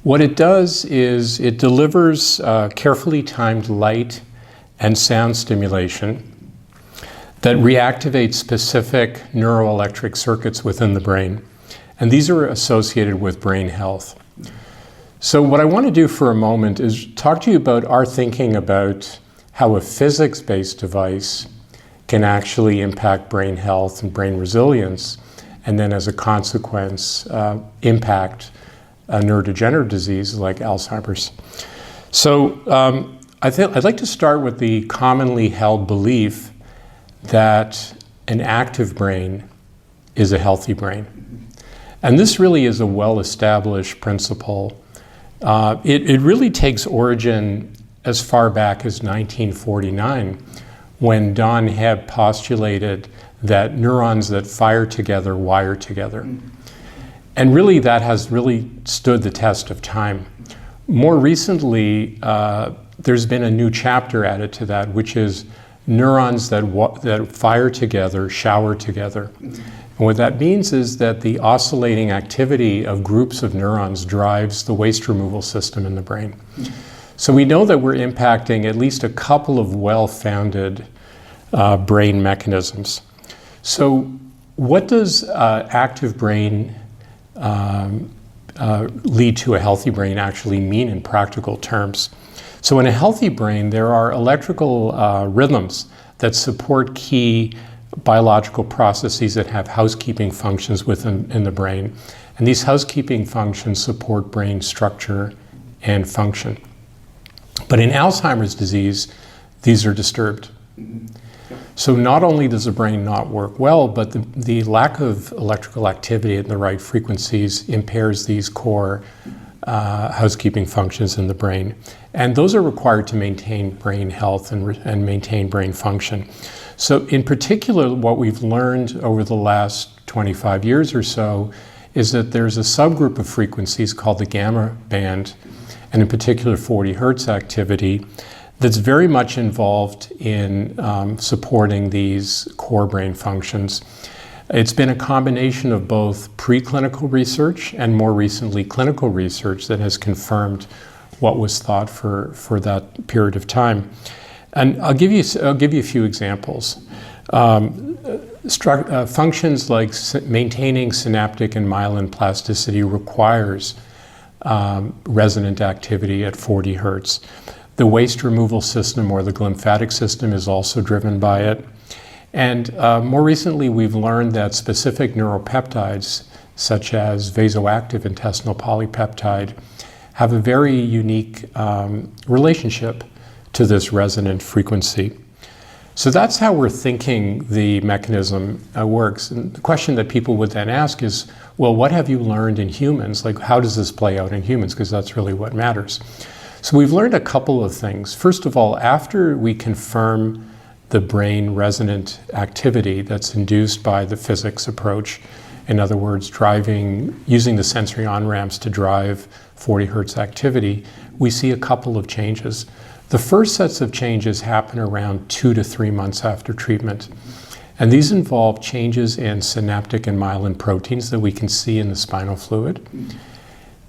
What it does is it delivers carefully timed light and sound stimulation that reactivates specific neuroelectric circuits within the brain. And these are associated with brain health. So what I want to do for a moment is talk to you about our thinking about how a physics-based device can actually impact brain health and brain resilience, and then as a consequence, impact a neurodegenerative disease like Alzheimer's. So I'd like to start with the commonly held belief that an active brain is a healthy brain. And this really is a well-established principle. It really takes origin as far back as 1949, when Don Hebb postulated that neurons that fire together wire together. And really that has really stood the test of time. More recently, there's been a new chapter added to that, which is neurons that fire together, shower together. And what that means is that the oscillating activity of groups of neurons drives the waste removal system in the brain. So we know that we're impacting at least a couple of well-founded brain mechanisms. So what does active brain lead to a healthy brain actually mean in practical terms? So in a healthy brain, there are electrical rhythms that support key biological processes that have housekeeping functions within the brain. And these housekeeping functions support brain structure and function. But in Alzheimer's disease, these are disturbed. So not only does the brain not work well, but the lack of electrical activity at the right frequencies impairs these core housekeeping functions in the brain. And those are required to maintain brain health and maintain brain function. So in particular, what we've learned over the last 25 years or so is that there's a subgroup of frequencies called the gamma band, and in particular 40 hertz activity, that's very much involved in supporting these core brain functions. It's been a combination of both preclinical research and more recently clinical research that has confirmed what was thought for that period of time. And I'll give you a few examples. Functions like maintaining synaptic and myelin plasticity requires resonant activity at 40 hertz. The waste removal system or the glymphatic system is also driven by it. And more recently, we've learned that specific neuropeptides, such as vasoactive intestinal polypeptide, have a very unique relationship to this resonant frequency. So that's how we're thinking the mechanism works. And the question that people would then ask is, well, what have you learned in humans? Like, how does this play out in humans? Because that's really what matters. So we've learned a couple of things. First of all, after we confirm the brain resonant activity that's induced by the physics approach, in other words, using the sensory on-ramps to drive 40 hertz activity, we see a couple of changes. The first sets of changes happen around 2 to 3 months after treatment. And these involve changes in synaptic and myelin proteins that we can see in the spinal fluid,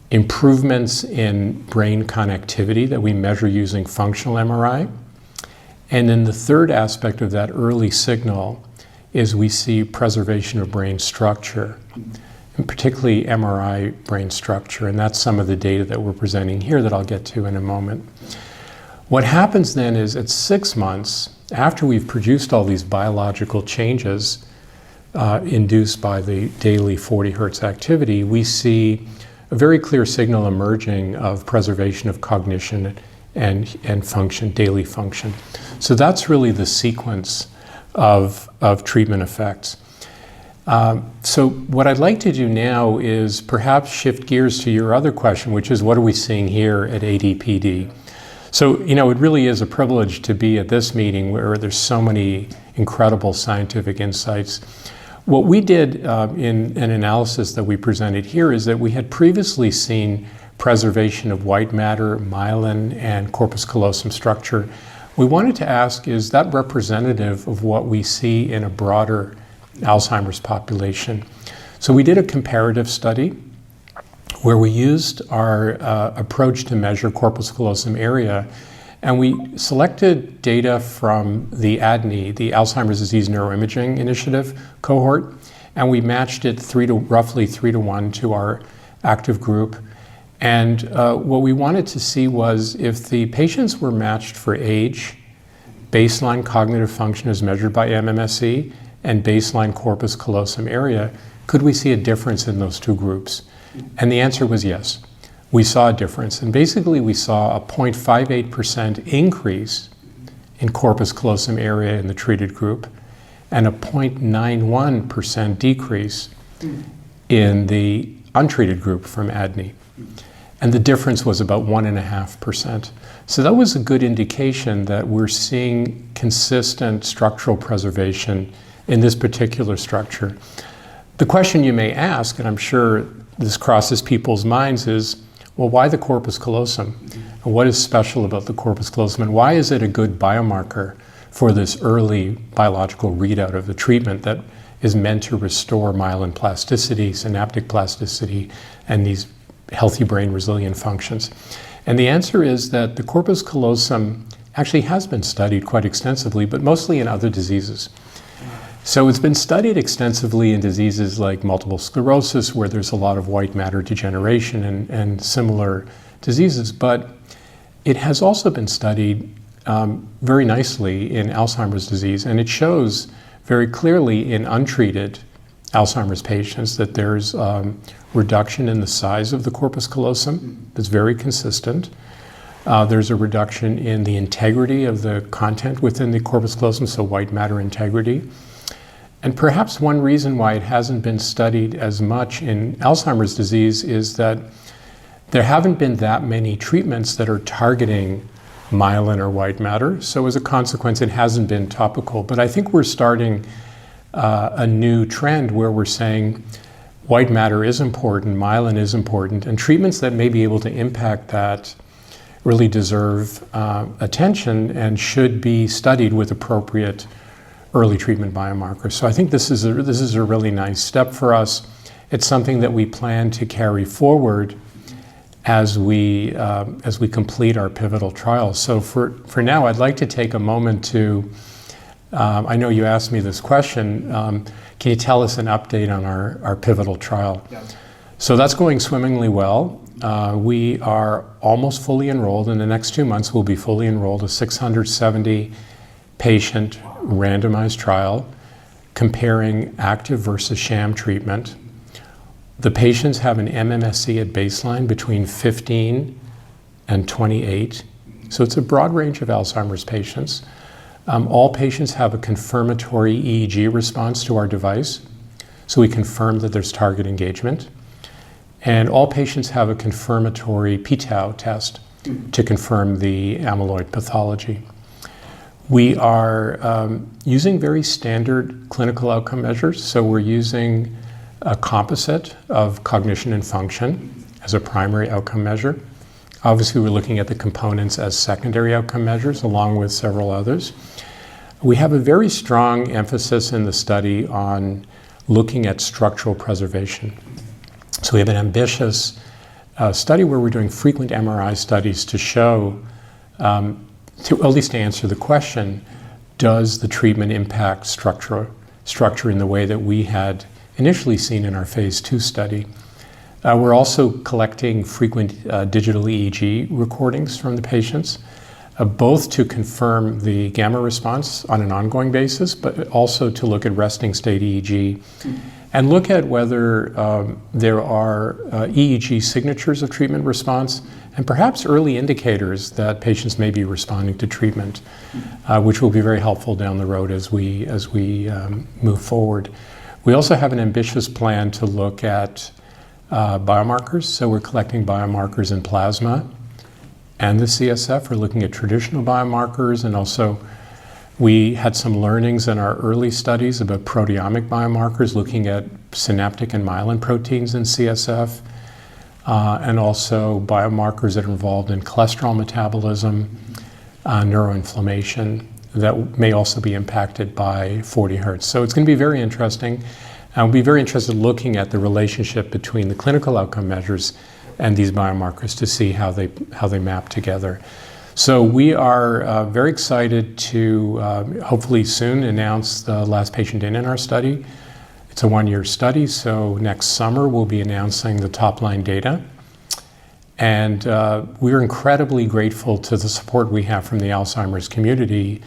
improvements in brain connectivity that we measure using functional MRI. And then the third aspect of that early signal is we see preservation of brain structure, and particularly MRI brain structure. And that's some of the data that we're presenting here that I'll get to in a moment. What happens then is at 6 months, after we've produced all these biological changes induced by the daily 40 hertz activity, we see a very clear signal emerging of preservation of cognition and function, daily function. So that's really the sequence of treatment effects. So what I'd like to do now is perhaps shift gears to your other question, which is what are we seeing here at ADPD? So, it really is a privilege to be at this meeting where there's so many incredible scientific insights. What we did in an analysis that we presented here is that we had previously seen preservation of white matter, myelin, and corpus callosum structure. We wanted to ask, is that representative of what we see in a broader Alzheimer's population? So we did a comparative study where we used our approach to measure corpus callosum area, and we selected data from the ADNI, the Alzheimer's Disease Neuroimaging Initiative cohort, and we matched it roughly 3 to 1 to our active group. And what we wanted to see was if the patients were matched for age, baseline cognitive function as measured by MHSc, and baseline corpus callosum area, could we see a difference in those two groups? And the answer was yes. We saw a difference. And basically we saw a 0.58% increase in corpus callosum area in the treated group and a 0.91% decrease in the untreated group from ADNI. And the difference was about 1.5%. So that was a good indication that we're seeing consistent structural preservation in this particular structure. The question you may ask, and I'm sure this crosses people's minds, is, well, why the corpus callosum? And what is special about the corpus callosum? And why is it a good biomarker for this early biological readout of the treatment that is meant to restore myelin plasticity, synaptic plasticity, and these healthy brain resilient functions? And the answer is that the corpus callosum actually has been studied quite extensively, but mostly in other diseases. So it's been studied extensively in diseases like multiple sclerosis, where there's a lot of white matter degeneration and similar diseases, but it has also been studied very nicely in Alzheimer's disease, and it shows very clearly in untreated Alzheimer's patients that there's reduction in the size of the corpus callosum that's very consistent. There's a reduction in the integrity of the content within the corpus callosum, so white matter integrity. And perhaps one reason why it hasn't been studied as much in Alzheimer's disease is that there haven't been that many treatments that are targeting myelin or white matter. So as a consequence, it hasn't been topical. But I think we're starting a new trend where we're saying white matter is important, myelin is important, and treatments that may be able to impact that really deserve attention and should be studied with appropriate early treatment biomarkers. So I think this is a really nice step for us. It's something that we plan to carry forward as we complete our pivotal trials. So for now, I'd like to take a moment to, I know you asked me this question, can you tell us an update on our pivotal trial? Yeah. So that's going swimmingly well. We are almost fully enrolled. In the next 2 months, we'll be fully enrolled, a 670 patient randomized trial comparing active versus sham treatment. The patients have an MHSc at baseline between 15 and 28. So it's a broad range of Alzheimer's patients. All patients have a confirmatory EEG response to our device. So we confirm that there's target engagement. And all patients have a confirmatory p-tau test to confirm the amyloid pathology. We are using very standard clinical outcome measures. So we're using a composite of cognition and function as a primary outcome measure. Obviously, we're looking at the components as secondary outcome measures, along with several others. We have a very strong emphasis in the study on looking at structural preservation. So we have an ambitious study where we're doing frequent MRI studies to show, at least to answer the question, does the treatment impact structure in the way that we had initially seen in our phase 2 study? We're also collecting frequent digital EEG recordings from the patients, both to confirm the gamma response on an ongoing basis, but also to look at resting state EEG and look at whether there are EEG signatures of treatment response and perhaps early indicators that patients may be responding to treatment, which will be very helpful down the road as we move forward. We also have an ambitious plan to look at biomarkers. So we're collecting biomarkers in plasma and the CSF. We're looking at traditional biomarkers, and also we had some learnings in our early studies about proteomic biomarkers, looking at synaptic and myelin proteins in CSF, and also biomarkers that are involved in cholesterol metabolism, neuroinflammation, that may also be impacted by 40 Hertz. So it's going to be very interesting. I'll be very interested in looking at the relationship between the clinical outcome measures and these biomarkers to see how they map together. So we are very excited to hopefully soon announce the last patient in our study. It's a one-year study, so next summer we'll be announcing the top-line data. And we're incredibly grateful to the support we have from the Alzheimer's community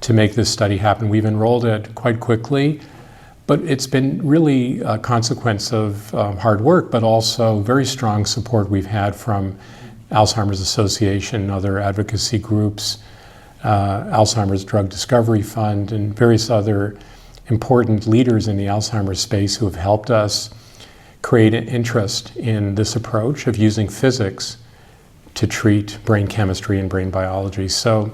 to make this study happen. We've enrolled it quite quickly, but it's been really a consequence of hard work, but also very strong support we've had from Alzheimer's Association, other advocacy groups, Alzheimer's Drug Discovery Fund, and various other important leaders in the Alzheimer's space who have helped us create an interest in this approach of using physics to treat brain chemistry and brain biology. So